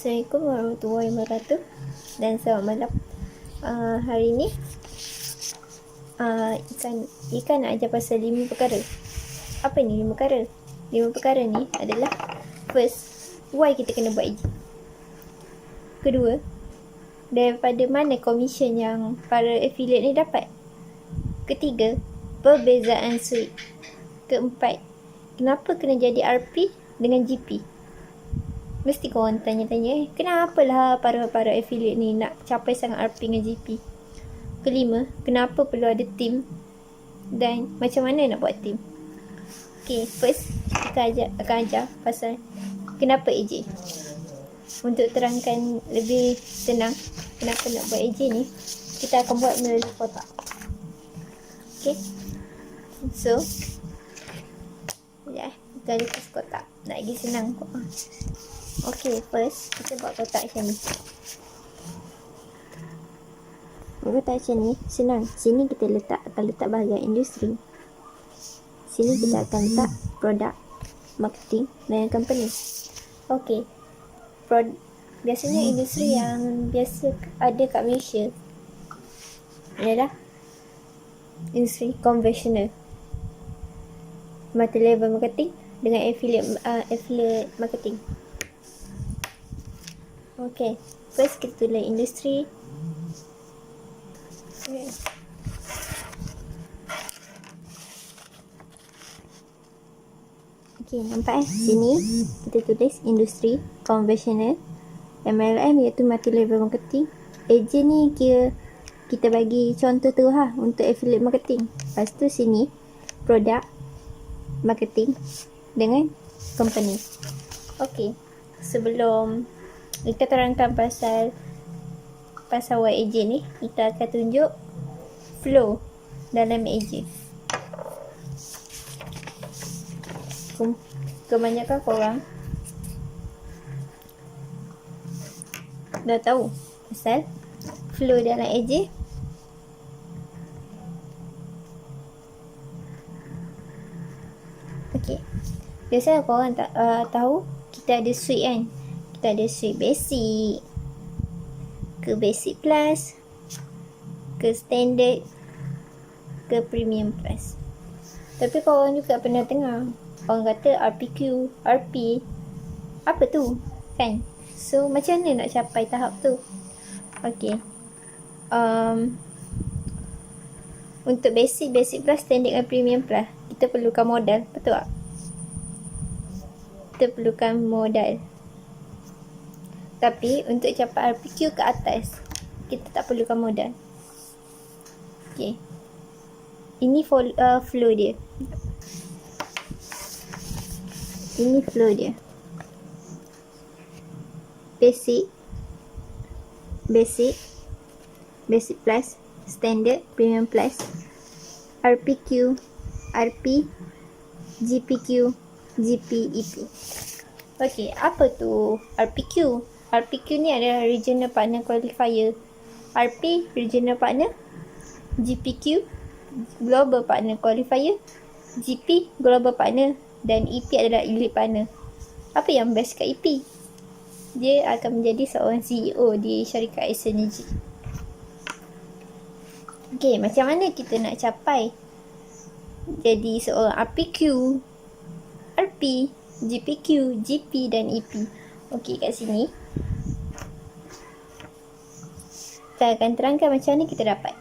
Assalamualaikum warahmatullahi wabarakatuh dan selamat malam. Hari ni Ikan nak ajar pasal 5 perkara. Apa ni 5 perkara? 5 perkara ni adalah first, why kita kena buat AG. Kedua, daripada mana komisen yang para affiliate ni dapat. Ketiga, perbezaan suite. Keempat, kenapa kena jadi RP dengan GP? Mesti korang tanya-tanya, kenapalah para affiliate ni nak capai sangat RP dengan GP? Kelima, kenapa perlu ada team dan macam mana nak buat team? Okay, first kita akan ajar pasal kenapa AJ. Untuk terangkan lebih senang kenapa nak buat AJ ni, kita akan buat melalui kotak. Okay, so kita lepas kotak nak lagi senang kok. Okay, first kita buat kotak macam ni. Kotak macam ni senang. Sini kita akan letak bahagian industri. Sini kita akan letak produk, marketing dan company. Okay, biasanya industri yang biasa ada kat Malaysia adalah industri konvensional, multi-level marketing dengan affiliate marketing. Okay, first kita tulis industri. Okay, nampak sini kita tulis industri konvensional, MLM iaitu multi-level marketing. AJ ni kira kita bagi contoh tu untuk affiliate marketing. Lepas tu sini produk, marketing dengan company. Okay, sebelum kita terangkan pasal YAJ ni, kita akan tunjuk flow dalam AJ. Kebanyakan korang dah tahu pasal flow dalam AJ. Okay, biasanya korang tahu kita ada suite kan. Kita ada suite basic, ke basic plus, ke standard, ke premium plus. Tapi korang juga pernah dengar orang kata RPQ, RP, apa tu kan? So macam mana nak capai tahap tu? Okay, untuk basic plus, standard dan premium plus, kita perlukan modal, betul tak? Kita perlukan modal. Tapi untuk capai RPQ ke atas, kita tak perlukan modal. Okay, ini flow dia. Ini flow dia. Basic plus, standard, premium plus, RPQ, RP, GPQ, GP, EP. Okay, apa tu RPQ? RPQ ni adalah Regional Partner Qualifier. RP, Regional Partner. GPQ, Global Partner Qualifier. GP, Global Partner. Dan EP adalah Elite Partner. Apa yang best kat EP? Dia akan menjadi seorang CEO di syarikat Synergy. Okay, macam mana kita nak capai jadi seorang RPQ, RP, GPQ, GP dan EP? Okay, kat sini kita akan terangkan macam mana kita dapat.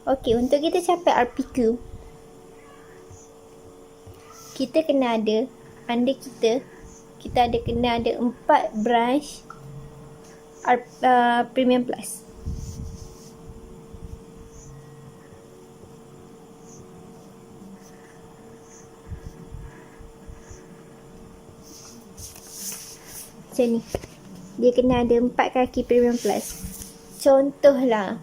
Okay, untuk kita capai RPQ, kita kena ada, under kita kena ada 4 branch premium plus. Macam ni, dia kena ada 4 kaki premium plus. Contohlah,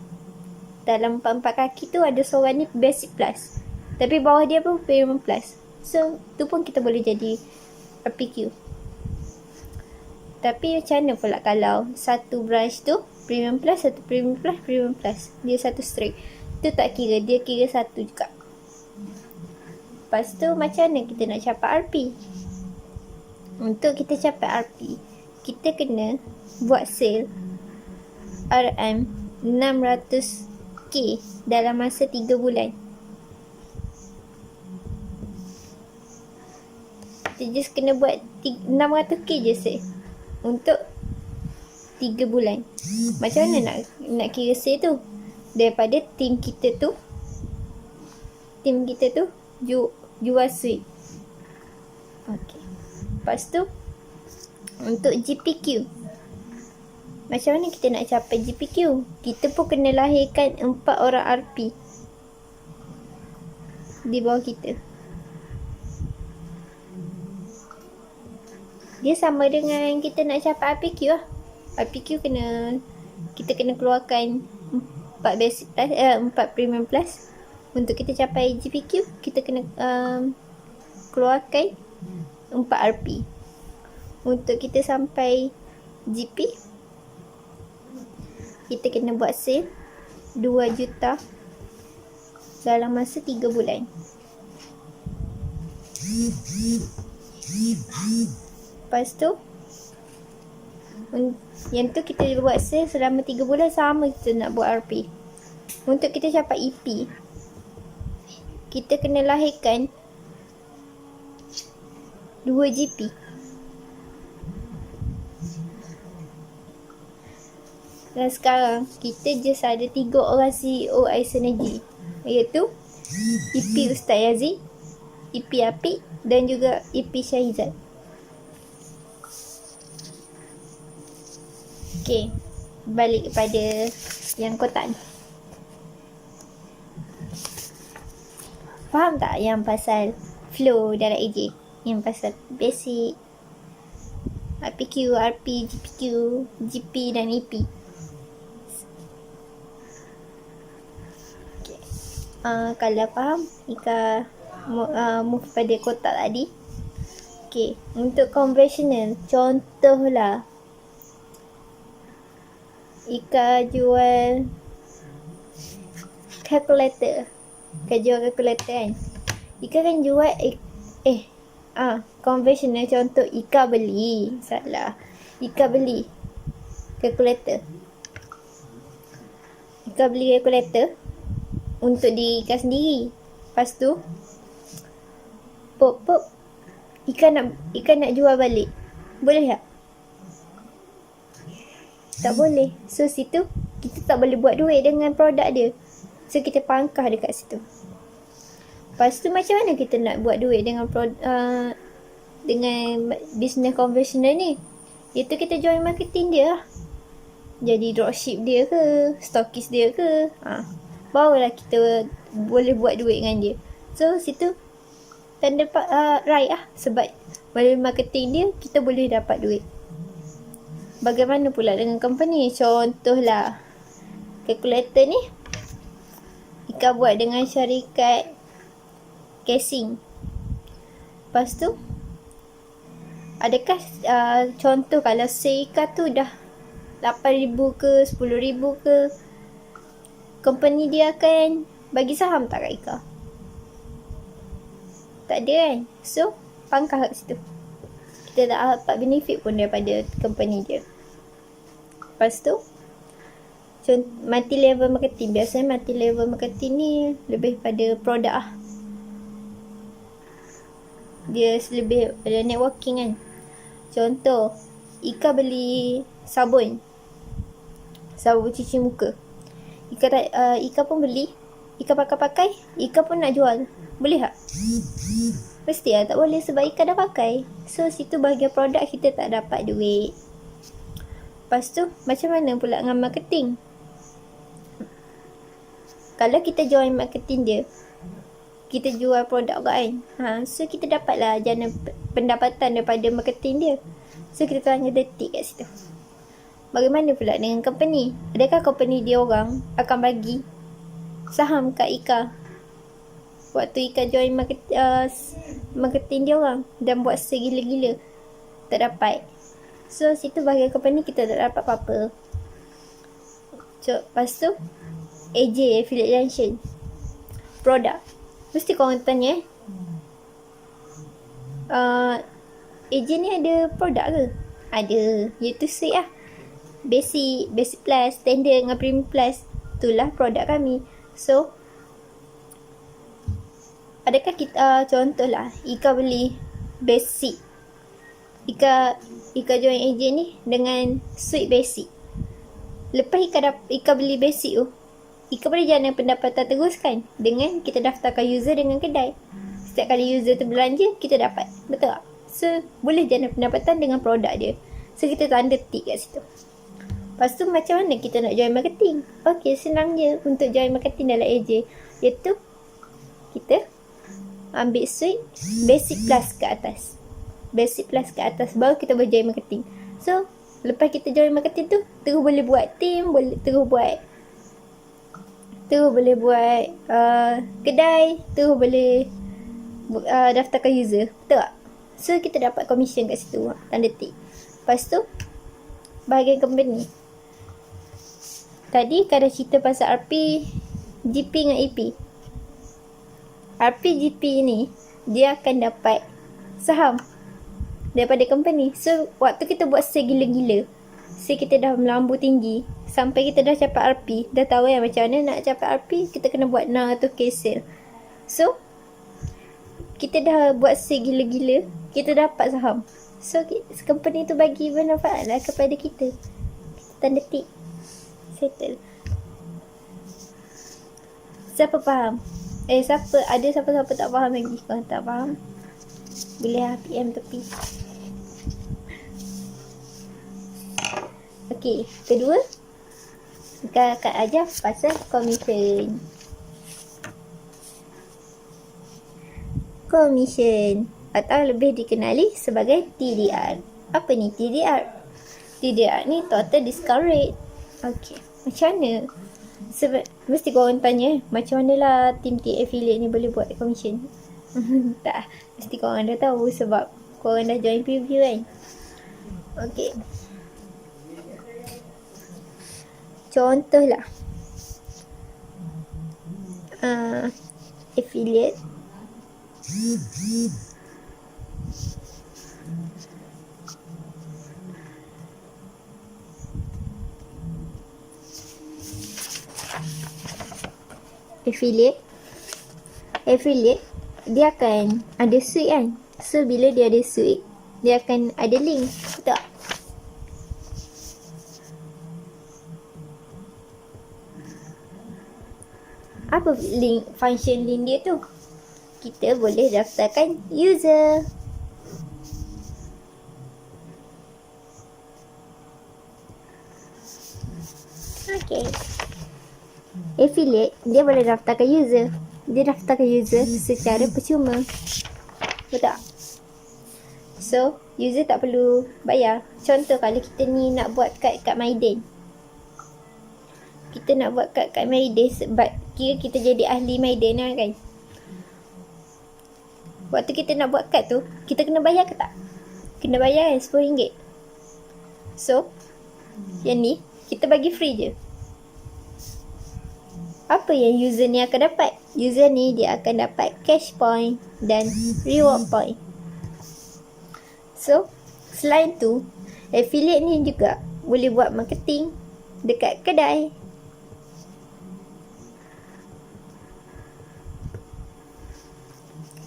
dalam 4 kaki tu ada seorang ni basic plus, tapi bawah dia pun premium plus. So, tu pun kita boleh jadi RPQ. Tapi macam mana pula kalau satu branch tu premium plus, satu premium plus, dia satu straight, tu tak kira, dia kira satu juga. Lepas tu macam mana kita nak capai RP? Untuk kita capai RP, kita kena buat sale RM 600k dalam masa 3 bulan. Kita just kena buat 600k je sale untuk 3 bulan. Macam mana nak kira sale tu? Daripada tim kita tu jual sweet. Okay. Lepas tu untuk GPQ, macam mana kita nak capai GPQ? Kita pun kena lahirkan 4 orang RP di bawah kita. Dia sama dengan kita nak capai RPQ lah. RPQ kita kena keluarkan 4 basic plus, 4 premium plus. Untuk kita capai GPQ, kita kena keluarkan 4 RP. Untuk kita sampai GP, kita kena buat sale 2 juta dalam masa 3 bulan. Lepas tu yang tu kita buat sale selama 3 bulan, sama kita nak buat RP. Untuk kita capai EP, kita kena lahirkan 2 GP. Dan sekarang kita just ada 3 orang CEO iSynergy, iaitu EP Ustaz Yazid, EP Apik dan juga EP Syahizat. Okay, balik kepada yang kotak ni. Faham tak yang pasal flow dalam AJ? Yang pasal basic, RPQ, RP, GPQ, GP dan EP. Okay. Kalau faham, Ika move pada kotak tadi. Okay, untuk conventional, contohlah Ika jual calculator. Ika jual calculator kan. Ika kan jual conventional, contoh Ika beli calculator. Ika beli calculator untuk diri Ika sendiri. Lepas tu Ika nak jual balik. Boleh tak? Tak boleh. So situ kita tak boleh buat duit dengan produk dia. So kita pangkah dekat situ. Lepas tu macam mana kita nak buat duit dengan dengan bisnes konvensional ni? Itu kita join marketing dia lah. Jadi dropship dia ke, stokis dia ke, barulah kita boleh buat duit dengan dia. So situ tanda right lah. Sebab melalui marketing dia kita boleh dapat duit. Bagaimana pula dengan company? Contohlah kalkulator ni Ika buat dengan syarikat casing. Lepas tu adakah contoh kalau Ika tu dah 8,000 ke 10,000 ke, company dia akan bagi saham tak kat Ika? Tak ada kan? So pangkah kat situ. Kita tak dapat benefit pun daripada company dia. Lepas tu multi level marketing. Biasanya multi level marketing ni lebih pada produk lah. Dia lebih pada networking kan. Contoh Ika beli sabun cuci muka. Ika pun beli, Ika pakai, Ika pun nak jual. Boleh tak? Mesti lah tak boleh sebab Ika dah pakai. So situ bahagian produk kita tak dapat duit. Lepas tu macam mana pula dengan marketing? Kalau kita join marketing dia, kita jual produk kan, so kita dapatlah jana pendapatan daripada marketing dia. So kita tanya detik kat situ. Bagaimana pula dengan company? Adakah company dia orang akan bagi saham kat Ika waktu Ika join marketing dia orang dan buat segila-gila? Tak dapat. So situ bahagian company kita tak dapat apa-apa. Lepas tu AJ, affiliate junction, produk. Mesti korang tanya AJ ni ada produk ke? Ada, iaitu suite lah. Basic plus, standard dengan premium plus. Itulah produk kami. So, adakah kita, contohlah, Ika beli basic. Ika join agent ni dengan suite basic. Lepas Ika beli basic tu, Ika boleh jana pendapatan terus kan, dengan kita daftarkan user dengan kedai. Setiap kali user tu belanja, kita dapat. Betul tak? So, boleh jana pendapatan dengan produk dia. So, kita tanda tick kat situ. Lepas tu, macam mana kita nak join marketing? Okay, senang je untuk join marketing dalam AJ. Iaitu, kita ambil suite basic plus ke atas. Basic plus ke atas, baru kita boleh join marketing. So, lepas kita join marketing tu, terus boleh buat team, terus boleh buat kedai, terus boleh daftarkan user. Betul tak? So, kita dapat commission kat situ. Tanda tick. Lepas tu, bahagian company. Tadi kan dah cerita pasal RP, GP dengan AP. RP, GP ni, dia akan dapat saham daripada company. So, waktu kita buat sale gila-gila, sale kita dah melambung tinggi, sampai kita dah capai RP, dah tahu macam mana nak capai RP, kita kena buat 600k sale. So, kita dah buat sale gila-gila, kita dapat saham. So, company tu bagi manfaat lah kepada kita. Kita tanda tick. Settle. Siapa faham? Siapa tak faham lagi? Kalau tak faham, boleh PM tepi. Okey, kedua, kita akan ajar pasal commission. Commission atau lebih dikenali sebagai TDR. Apa ni TDR? TDR ni total discount rate. Okey, macam mana? Mesti korang tanya, macam mana lah tim-tim affiliate ni boleh buat commission? Tak, mesti korang dah tahu sebab korang dah join preview kan. Okey, contohlah affiliate affiliate dia akan ada suite kan. So bila dia ada suite, dia akan ada link. Betul tak? Apa function link dia tu? Kita boleh daftarkan user. Okay, affiliate dia boleh daftarkan user. Dia daftarkan user secara percuma. Betul tak? So, user tak perlu bayar. Contoh kalau kita ni nak buat kad kat Maiden. Kita nak buat kad kat Maiden sebab kira kita jadi ahli Maiden lah kan. Waktu kita nak buat kad tu, kita kena bayar ke tak? Kena bayar kan, RM10. So, yang ni kita bagi free je. Apa yang user ni akan dapat? User ni dia akan dapat cash point dan reward point. So, selain tu, affiliate ni juga boleh buat marketing dekat kedai.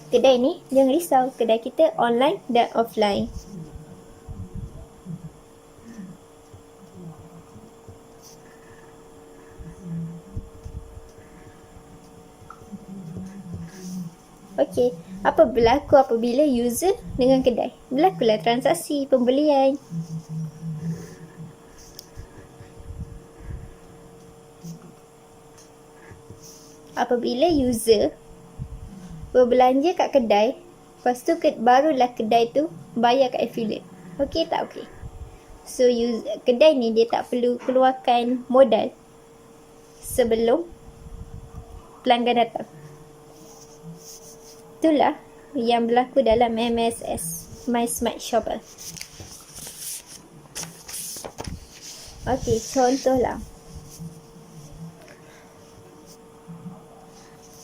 Kedai ni, jangan risau, kedai kita online dan offline. Okey, apa berlaku apabila user dengan kedai? Berlakulah transaksi pembelian. Apabila user berbelanja kat kedai, lepas tu barulah kedai tu bayar kat affiliate. Okey tak okey? So, kedai ni dia tak perlu keluarkan modal sebelum pelanggan datang. Itulah yang berlaku dalam MSS, My Smart Shopper. Okey, contohlah.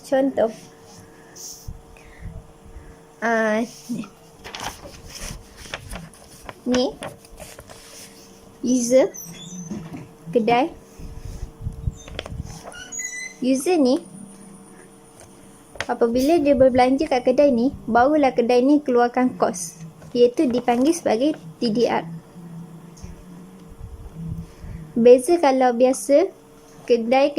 Contoh. Ni User, kedai. User ni, apabila dia berbelanja kat kedai ni, barulah kedai ni keluarkan kos, iaitu dipanggil sebagai TDR. Beza kalau biasa, kedai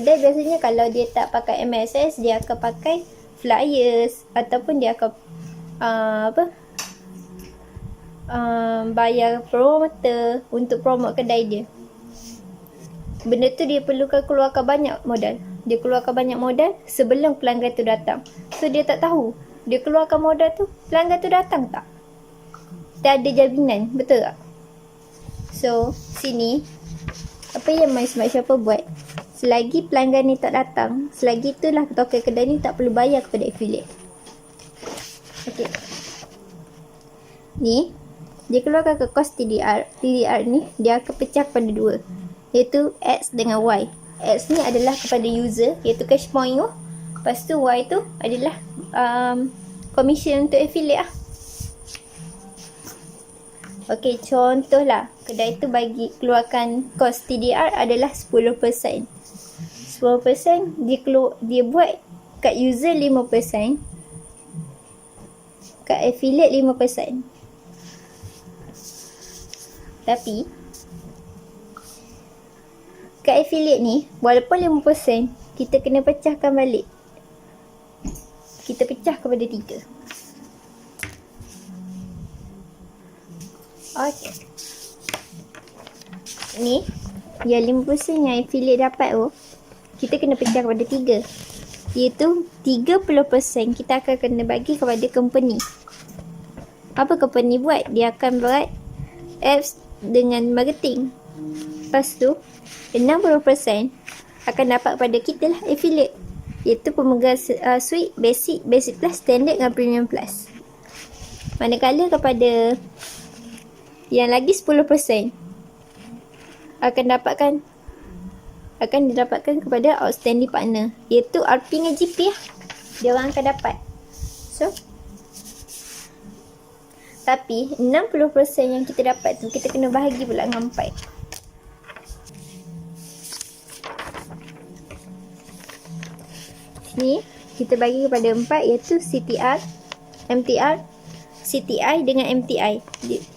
biasanya kalau dia tak pakai MSS, dia akan pakai flyers ataupun dia akan bayar promoter untuk promote kedai dia. Benda tu dia perlukan keluarkan banyak modal. Dia keluarkan banyak modal sebelum pelanggan tu datang. So dia tak tahu dia keluarkan modal tu, pelanggan tu datang tak? Tak ada jaminan, betul tak? So sini apa yang My Smart Shopper buat, selagi pelanggan ni tak datang, selagi itulah token kedai ni tak perlu bayar kepada affiliate. Okay, ni dia keluarkan ke kos TDR. TDR ni dia akan pecah kepada dua, iaitu X dengan Y. X ni adalah kepada user, iaitu cash point tu. Lepas tu Y tu adalah commission untuk affiliate lah. Okey, contohlah kedai tu bagi keluarkan kos TDR adalah 10%. 10% dia buat kat user 5%, kat affiliate 5%. Tapi kat affiliate ni, walaupun 5%, kita kena pecahkan balik. Kita pecah kepada 3. Okay. Ni, yang 5% yang affiliate dapat tu, kita kena pecah kepada 3. Iaitu 30% kita akan kena bagi kepada company. Apa company buat? Dia akan buat apps dengan marketing. Lepas tu 60% akan dapat pada kita lah, affiliate, iaitu pemegang suite basic, basic plus, standard dengan premium plus. Manakala kepada yang lagi 10% akan didapatkan kepada outstanding partner, iaitu RP dengan GP lah, dia orang akan dapat. So tapi 60% yang kita dapat tu kita kena bahagi pula dengan 4. Ni kita bagi kepada 4, iaitu CTR, MTR, CTI dengan MTI.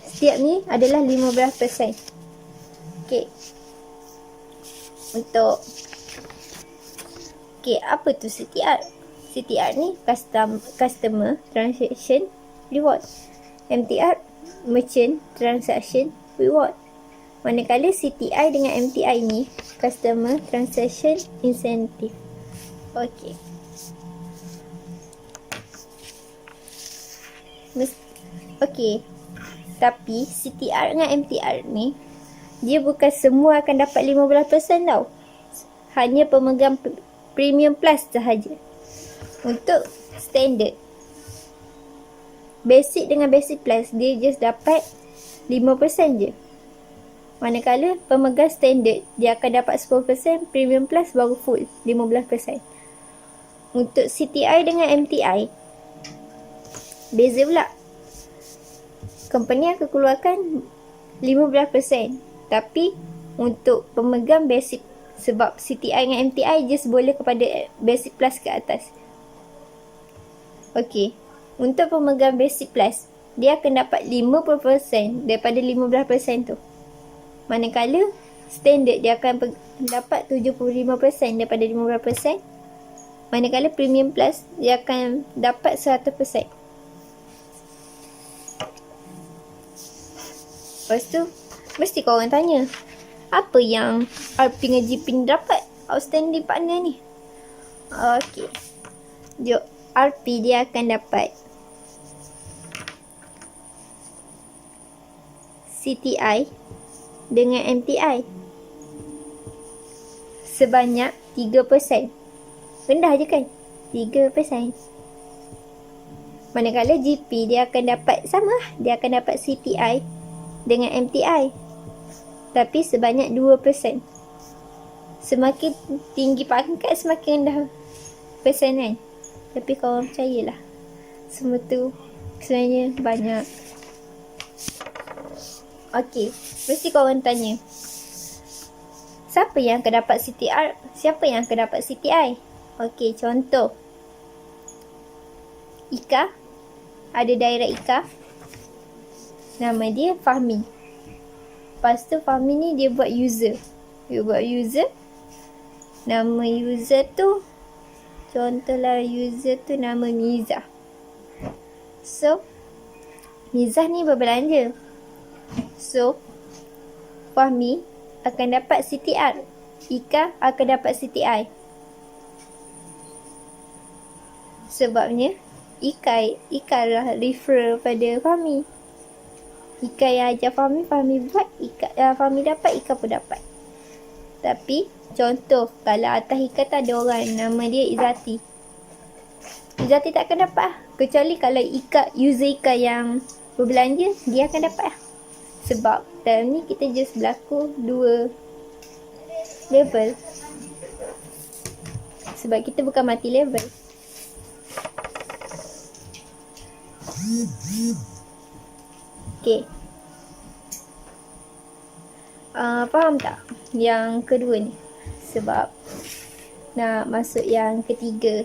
Setiap ni adalah 15%. Okey. Apa tu CTR? CTR ni customer transaction reward. MTR merchant transaction reward. Manakala CTI dengan MTI ni customer transaction incentive. Okey. Okey. Tapi CTR dengan MTR ni, dia bukan semua akan dapat 15% tau. Hanya pemegang premium plus sahaja. Untuk standard, basic dengan basic plus, dia just dapat 5% je. Manakala pemegang standard, dia akan dapat 10%, premium plus baru full 15%. Untuk CTI dengan MTI, beza pula. Company akan keluarkan 15%. Tapi untuk pemegang basic, sebab CTI dengan MTI just boleh kepada basic plus ke atas. Okey, untuk pemegang basic plus, dia akan dapat 50% daripada 15% tu. Manakala standard, dia akan dapat 75% daripada 15%. Manakala premium plus, dia akan dapat 100%. Lepas tu, mesti korang tanya, apa yang RP dengan GP ni dapat outstanding partner ni? Okey. Jom, RP dia akan dapat CTI dengan MTI sebanyak 3%. Rendah je kan? 3%. Manakala GP dia akan dapat sama lah. Dia akan dapat CTI dengan MTI, tapi sebanyak 2%. Semakin tinggi pangkat, semakin rendah persen kan? Tapi korang percayalah, semua tu sebenarnya banyak. Okey, mesti korang tanya, siapa yang akan dapat CTR? Siapa yang akan dapat CTI? Okey, contoh. Ika, ada direct Ika. Nama dia Fahmi. Lepas tu Fahmi ni dia buat user. Dia buat user. Nama user tu, contohlah user tu nama Mizah. So, Mizah ni berbelanja. So, Fahmi akan dapat CTR. Ika akan dapat CTI. Sebabnya, Ika lah refer pada Fahmi. Ika yang ajar Fahmi, Fahmi buat, Fahmi dapat, Ika pun dapat. Tapi, contoh, kalau atas Ika tu ada orang nama dia Izzati. Izzati tak akan dapat lah. Kecuali kalau user Ika yang berbelanja, dia akan dapat lah. Sebab dalam ni kita just berlaku 2 level. Sebab kita bukan mati level. Okay. Faham tak yang kedua ni? Sebab nak masuk yang ketiga.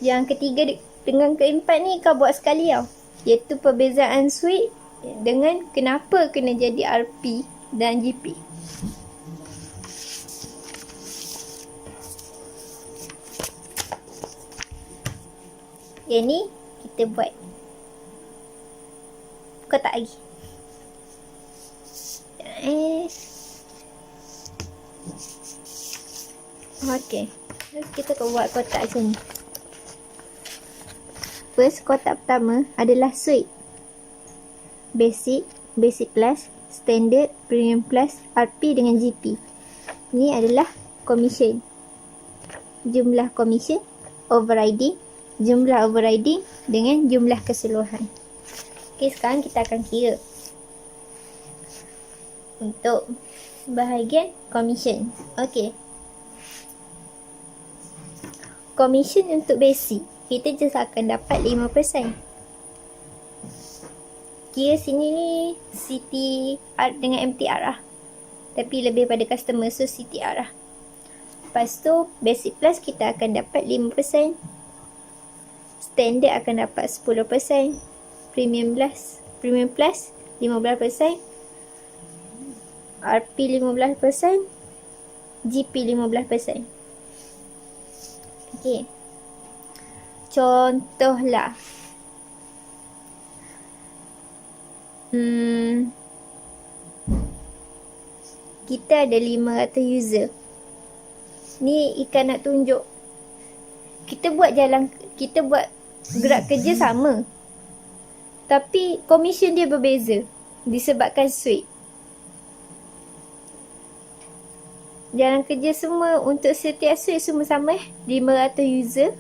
Yang ketiga dengan keempat ni kau buat sekali tau. Iaitu perbezaan suite dengan kenapa kena jadi RP dan GP. Yang ni kita buat kotak lagi. Okay, terus kita akan buat kotak macam ni. First, kotak pertama adalah suite. Basic, Basic Plus, Standard, Premium Plus, RP dengan GP. Ini adalah commission. Jumlah commission, overriding, jumlah overriding dengan jumlah keseluruhan. Okay, sekarang kita akan kira. Untuk bahagian commission. Okay. Commission untuk basic, kita just akan dapat 5%. Kira sini ni CTR dengan MTR lah. Tapi lebih pada customer, so CTR lah. Lepas tu, Basic Plus kita akan dapat 5%. Standard akan dapat 10%. Premium Plus 15%. RP 15%. GP 15%. Okay. Contohlah. Kita ada 500 user. Ni Ika nak tunjuk. Kita buat gerak kerja sama. Tapi commission dia berbeza. Disebabkan suite. Jalan kerja semua untuk setiap suite semua sama 500 user.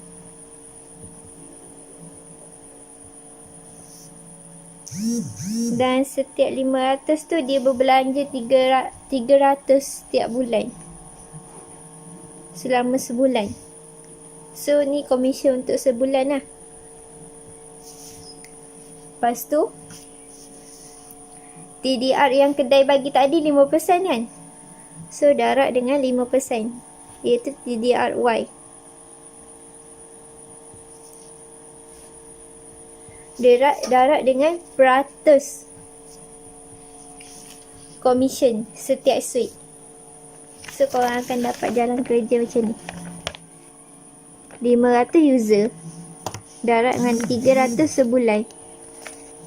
Dan setiap 500 tu dia berbelanja 300 setiap bulan. Selama sebulan. So ni komisen untuk sebulan lah. Lepas tu TDR yang kedai bagi tadi 5% kan. So darab dengan 5%, iaitu TDR Y. Darab dengan peratus komisen setiap suite. So korang akan dapat jalan kerja macam ni. 500 user darab dengan 300 sebulan,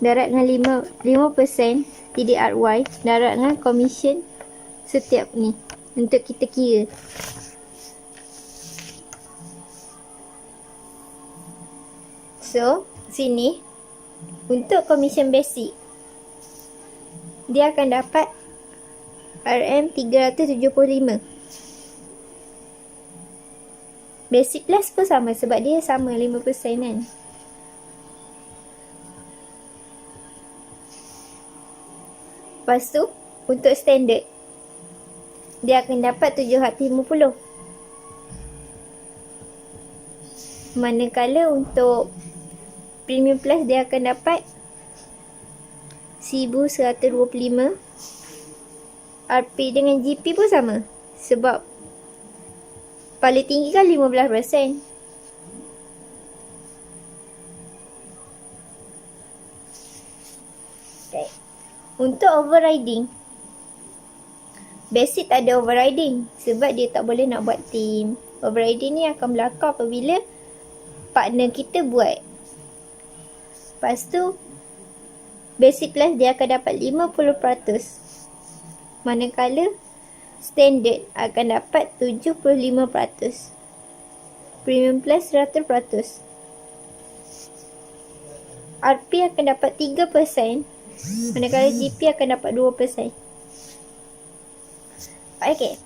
darab dengan 5% TDR Y, darab dengan komisen setiap ni untuk kita kira. So sini untuk komisen basic dia akan dapat RM375. Basic Plus pun sama sebab dia sama 5% kan. Lepas tu untuk standard dia akan dapat RM750. Manakala untuk Premium Plus dia akan dapat 1125. RP dengan GP pun sama. Sebab paling tinggi kan 15%. Okay. Untuk overriding, basic tak ada overriding sebab dia tak boleh nak buat team. Overriding ni akan berlaku apabila partner kita buat. Lepas tu basic plus dia akan dapat 50%, manakala standard akan dapat 75%, premium plus 100%. RP akan dapat 3%, manakala GP akan dapat 2%. Okay,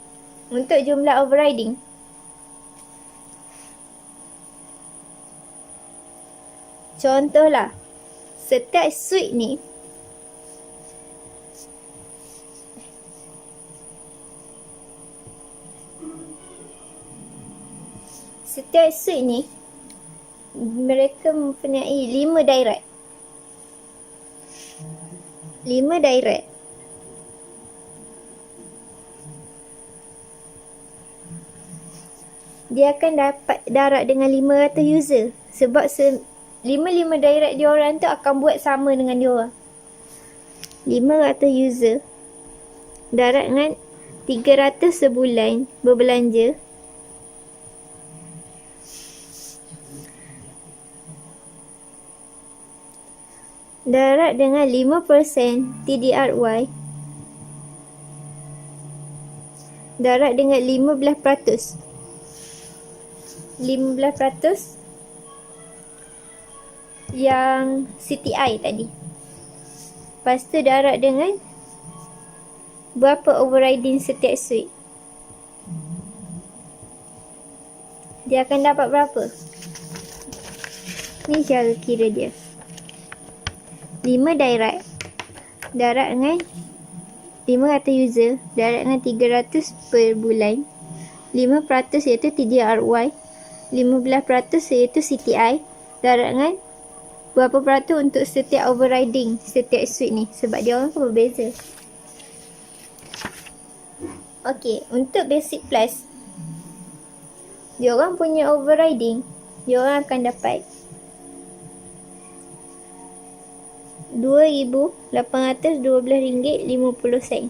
untuk jumlah overriding, contohlah setiap suite ni mereka mempunyai 5 direct. 5 direct. Dia akan dapat darat dengan 500 user. Sebab 5 direct diorang tu akan buat sama dengan diorang. 500 user darat dengan 300 sebulan berbelanja. Darat dengan 5% TDRY. Darat dengan 15%. 15% yang CTI tadi. Lepas tu darat dengan berapa overriding setiap suite. Dia akan dapat berapa? Ni cara kira dia. 5 direct darat dengan 500 user, darat dengan 300 per bulan. 5% iaitu TDRY, 15% iaitu CTI, darat dengan berapa peratus untuk setiap overriding setiap suite ni, sebab dia orang pun berbeza. Ok, untuk basic plus, dia orang punya overriding, dia orang akan dapat RM2,812.50.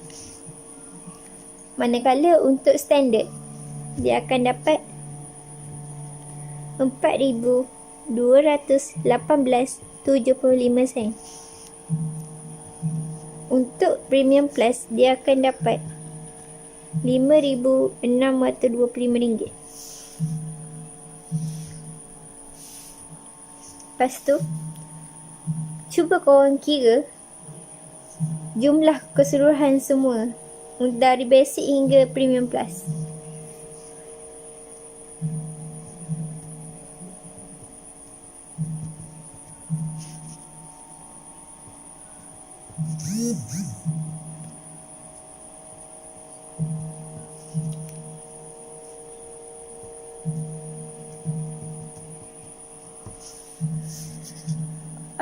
Manakala untuk standard, dia akan dapat RM4,218.75. Untuk premium plus, dia akan dapat RM5,625. Lepas tu, cuba korang kira jumlah keseluruhan semua dari basic hingga premium plus.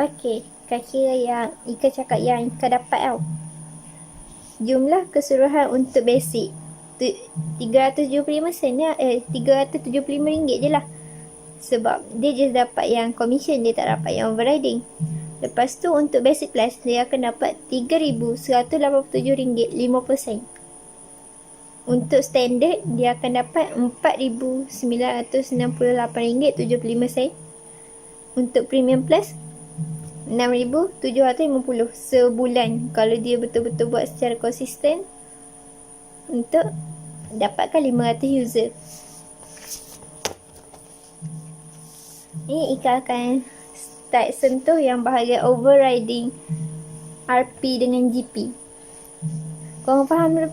Okey, kira yang Ika cakap yang Ika dapat tau. Jumlah keseluruhan untuk basic RM375 RM375 je lah. Sebab dia just dapat yang commission, dia tak dapat yang overriding. Lepas tu untuk basic plus, dia akan dapat RM3,187.50. Untuk standard, dia akan dapat RM4,968.75. Untuk premium plus, RM6,750 sebulan kalau dia betul-betul buat secara konsisten untuk dapatkan 500 user. Ni Ika akan start sentuh yang bahagian overriding RP dengan GP. Korang faham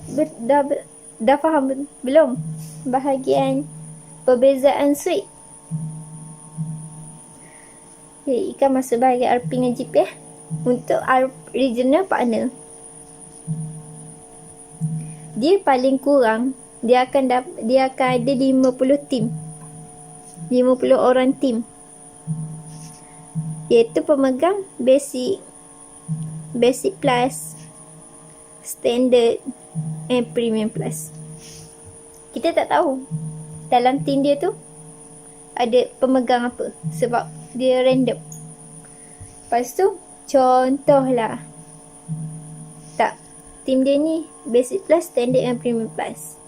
dah faham belum bahagian perbezaan suite? Okay, Ika masuk bahagian RP dengan GP . Untuk regional partner, dia paling kurang dia akan ada 50 team. 50 orang team. Iaitu pemegang basic Basic Plus, Standard and Premium Plus. Kita tak tahu dalam team dia tu ada pemegang apa, sebab dia random. Lepas tu contohlah, tak, team dia ni Basic Plus, Standard and Premium Plus.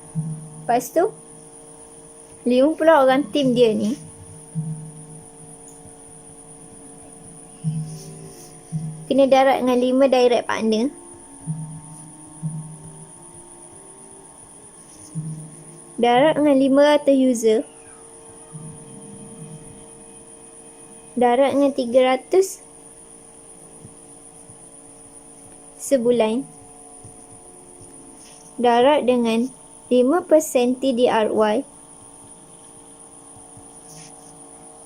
Lepas tu 50 orang team dia ni kena darat dengan 5 direct partner. Darat dengan 500 user. Darat dengan 300 sebulan. Darat dengan 5% TDRY.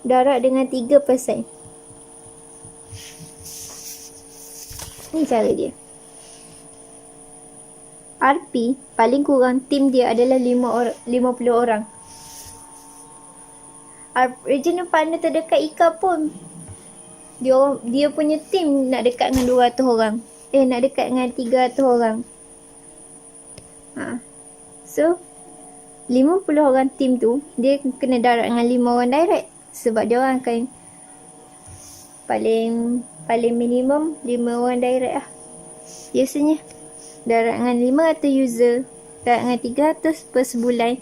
Darat dengan 3%. Ni cara dia. RP paling kurang tim dia adalah 50 orang. Regional partner terdekat Ika pun dia punya tim nak dekat dengan 200 orang. Nak dekat dengan 300 orang. So 50 orang tim tu dia kena darat dengan 5 orang direct, sebab dia orang akan paling minimum 5 orang direct lah. Biasanya darat dengan 500 user, darat dengan 300 per sebulan,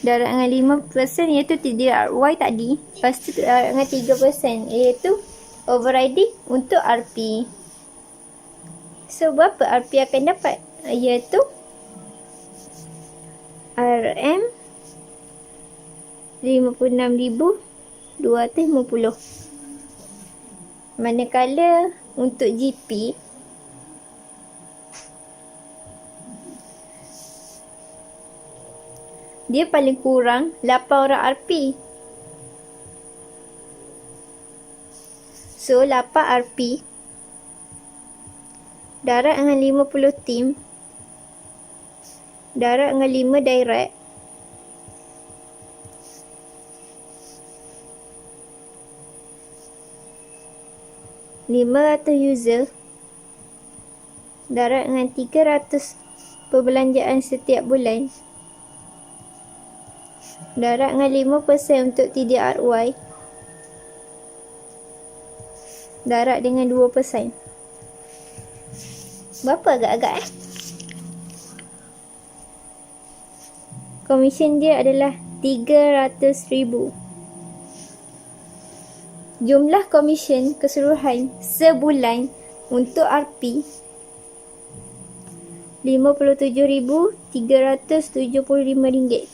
darat dengan 5% iaitu TDRY tadi. Lepas tu darat dengan 3% iaitu overriding untuk RP. So berapa RP akan dapat? Iaitu RM 56,250. Manakala untuk GP dia paling kurang 8 orang RP. So 8 RP darat dengan 50 tim, darat dengan 5 direct, $500 user, darat dengan 300 perbelanjaan setiap bulan, darat dengan 5% untuk TDRY, darat dengan 2%. Berapa agak-agak Komisen dia adalah 300,000. Jumlah komisen keseluruhan sebulan untuk RP RM57,375.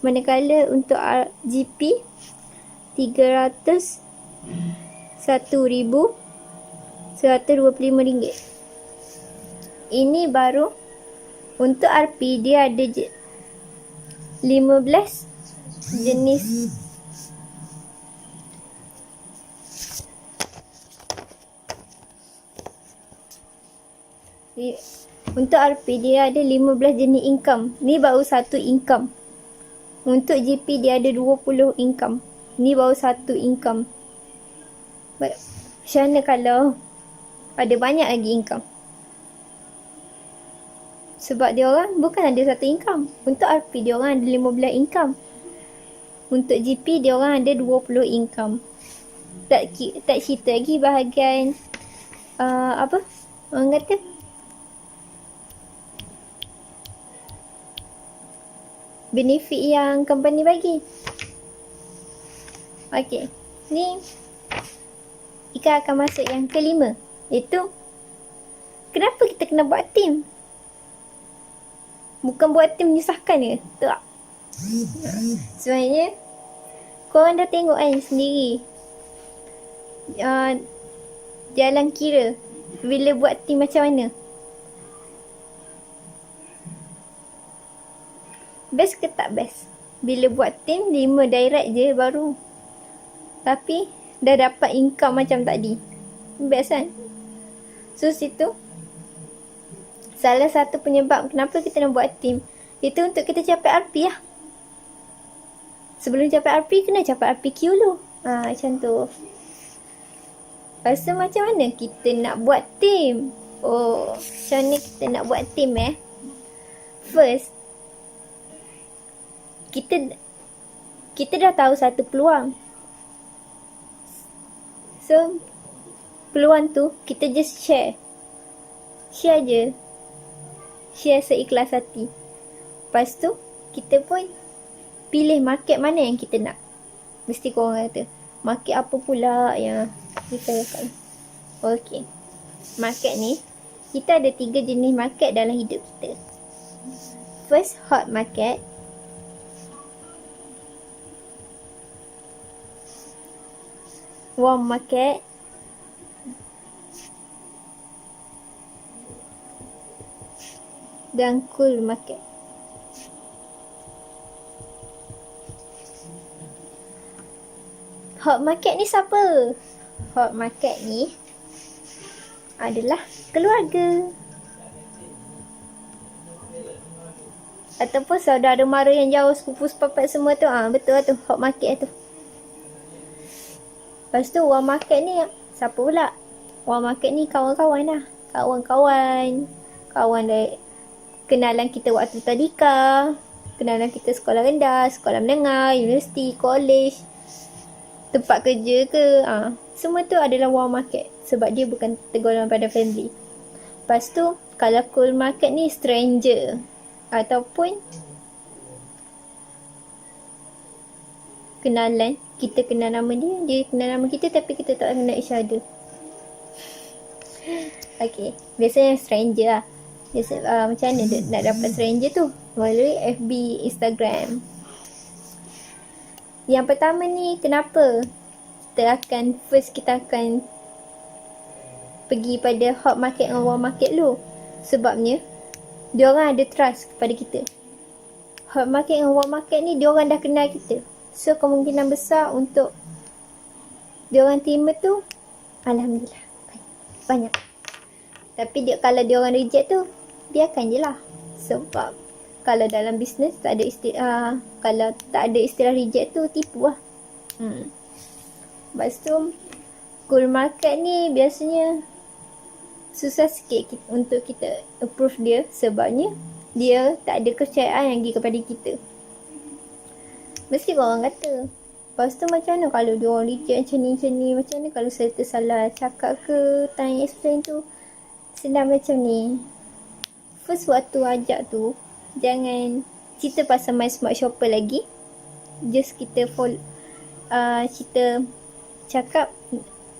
Manakala untuk GP RM301,125. Ini baru untuk RP dia ada 15 jenis untuk RP dia ada 15 jenis income. Ni baru satu income. Untuk GP dia ada 20 income. Ni baru satu income. Macam mana kalau ada banyak lagi income? Sebab dia orang bukan ada satu income. Untuk RP dia orang ada 15 income. Untuk GP dia orang ada 20 income. Tak cerita lagi bahagian apa orang kata benefit yang company bagi. Okey, ni Ika akan masuk yang kelima, iaitu kenapa kita kena buat team? Bukan buat team menyusahkan ke? Tak. Sebenarnya korang dah tengok kan sendiri jalan kira bila buat team macam mana. Best ke tak best? Bila buat team 5 direct je baru, tapi dah dapat income macam tadi. Best kan? So situ salah satu penyebab kenapa kita nak buat team, itu untuk kita capai RP lah. Sebelum capai RP, kena capai RPQ dulu. Macam tu. Lepas tu macam mana kita nak buat team? Oh, macam mana kita nak buat team First, kita dah tahu satu peluang. So, peluang tu kita just share. Share je. Share seikhlas hati. Lepas tu, kita pun pilih market mana yang kita nak. Mesti korang kata, market apa pula yang kita lakukan. Okay. Market ni, kita ada 3 jenis market dalam hidup kita. First, hot market. Warm market. Dan cool market. Hot market ni siapa? Hot market ni adalah keluarga. Ataupun saudara mara yang jauh, sepupu sepapat semua tu. Betul lah tu, hot market tu. Lepas tu warm market ni siapa pula? Warm market ni kawan-kawan lah. Kawan-kawan. Kawan dari kenalan kita waktu tadika. Kenalan kita sekolah rendah, sekolah menengah, universiti, college, tempat kerja ke. Semua tu adalah warm market. Sebab dia bukan tergolong pada family. Lepas tu, kalau cool market ni stranger. Ataupun kenalan. Kita kenal nama dia, dia kenal nama kita, tapi kita tak kenal each other. Okay, biasanya stranger lah. Biasa, macam mana nak dapat stranger tu? Melalui FB, Instagram. Yang pertama ni, kenapa kita akan pergi pada hot market dengan warm market dulu? Sebabnya diorang ada trust kepada kita. Hot market dengan warm market ni diorang dah kenal kita. So kemungkinan besar untuk diorang terima tu, alhamdulillah, banyak. Tapi kalau diorang reject tu, biarkan je lah. Sebab kalau dalam bisnes tak ada kalau tak ada istilah reject tu, tipu lah. Lepas tu, cool market ni biasanya susah sikit untuk kita approve dia. Sebabnya dia tak ada kepercayaan lagi kepada kita. Mesti korang kata, lepas tu macam mana kalau diorang reject macam ni, macam mana kalau saya tersalah cakap ke, tanya explain tu. Senang macam ni. First waktu ajak tu, jangan cerita pasal My Smart Shopper lagi. Just kita kita cakap,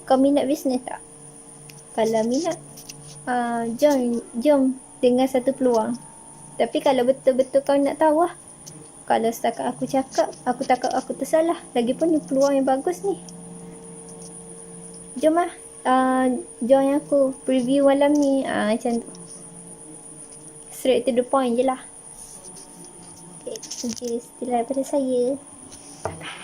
kau minat bisnes tak? Kalau minat, jom dengar satu peluang. Tapi kalau betul-betul kau nak tahu lah, kalau setakat aku cakap, aku takut aku tersalah. Lagipun ni peluang yang bagus ni. Jom lah, join aku preview malam ni. Macam tu. Straight to the point je lah. Okay, itu je istilah daripada saya. Bye-bye.